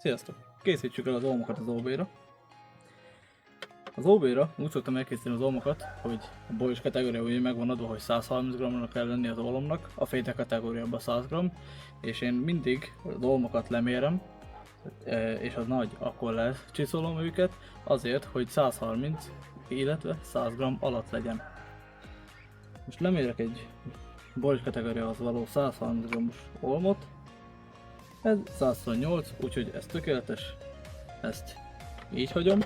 Sziasztok! Készítsük el az olmokat az OB-ra. Az OB-ra úgy szoktam elkészíteni az olmokat, hogy a bolyos kategória ugye megvan adva, hogy 130 g-nak kell lenni az olomnak, a féte kategóriában 100 g, és én mindig az olmokat lemérem, és az nagy, akkor lecsiszolom őket, azért, hogy 130, illetve 100 g alatt legyen. Most lemérek egy bolyos kategóriához való 130 g-os olmot. Ez 128, úgyhogy ez tökéletes, ezt így hagyom,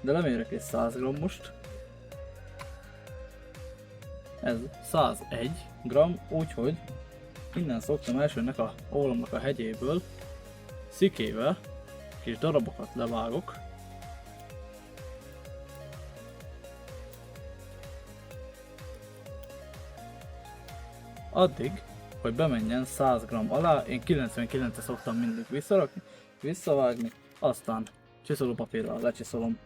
de lemérek egy 100 g-ost, ez 101 g, úgyhogy innen szoktam elsőnek a ólomnak a hegyéből szikével kis darabokat levágok, addig, hogy bemenjen 100 g alá, én 99-et szoktam mindig visszarakni, visszavágni, aztán csiszolópapírral lecsiszolom.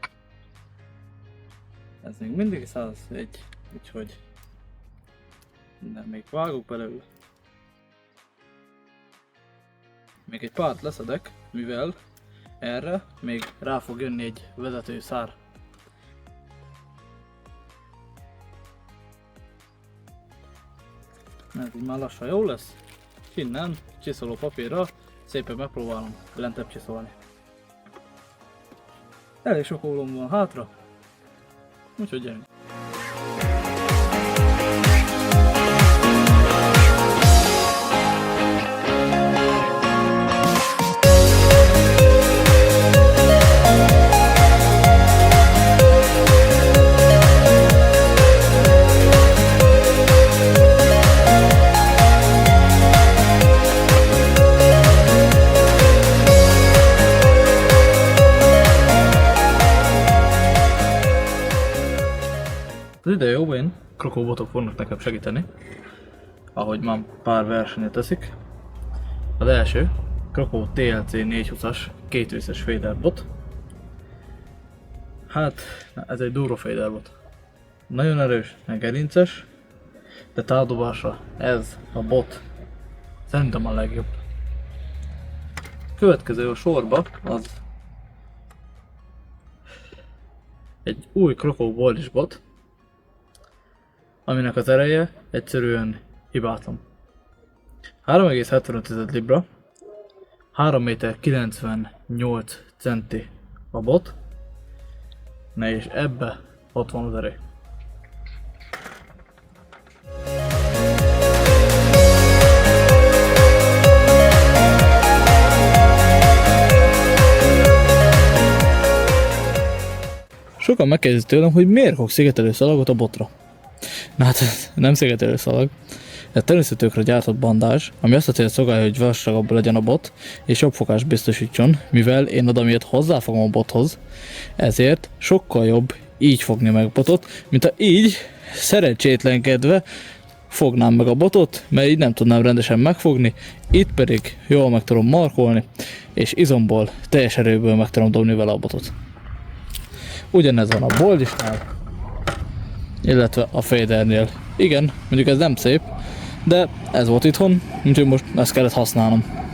Ez még mindig 101, úgyhogy de még vágok belőle. Még egy párt leszedek, mivel erre még rá fog jönni egy vezetőszár. Ez így már lassan jó lesz, innen csiszoló papírral szépen megpróbálom lentebb csiszolni. Elég sok ólom van hátra, úgyhogy gyerünk! Az ideje óvén krokóbotok fognak nekem segíteni, ahogy már pár versenyet teszik. Az első Krokó TLC 420-as kétrészes féderbot. Hát, ez egy durva féderbot. Nagyon erős, meg gerinces, de táldobásra ez a bot szerintem a legjobb. Következő a sorba az egy új Krokó Boilish bot, aminek az ereje egyszerűen hibátlan. 3,75 libra, 3,98 centi a bot, na és ebbe ott van az erej. Sokan megkérdezik tőlem, hogy miért kog szigetelő szalagot a botra. Na hát ez nem szigetelő szalag, ez természetőkre gyártott bandázs, ami azt a célt szolgálja, hogy vastagabb legyen a bot, és jobb fogást biztosítson, mivel én oda miatt hozzáfogom a bothoz, ezért sokkal jobb így fogni meg a botot, mint ha így szerencsétlenkedve fognám meg a botot, mert így nem tudnám rendesen megfogni, itt pedig jól meg tudom markolni, és izomból, teljes erőből meg tudom dobni vele a botot. Ugyanez van a Boilishnál, illetve a Fadernél. Igen, mondjuk ez nem szép, de ez volt itthon, úgyhogy most ezt kellett használnom.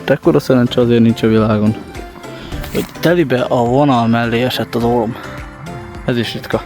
Hát ekkora szerencse azért nincs a világon, hogy telibe a vonal mellé esett az ólom. Ez is ritka.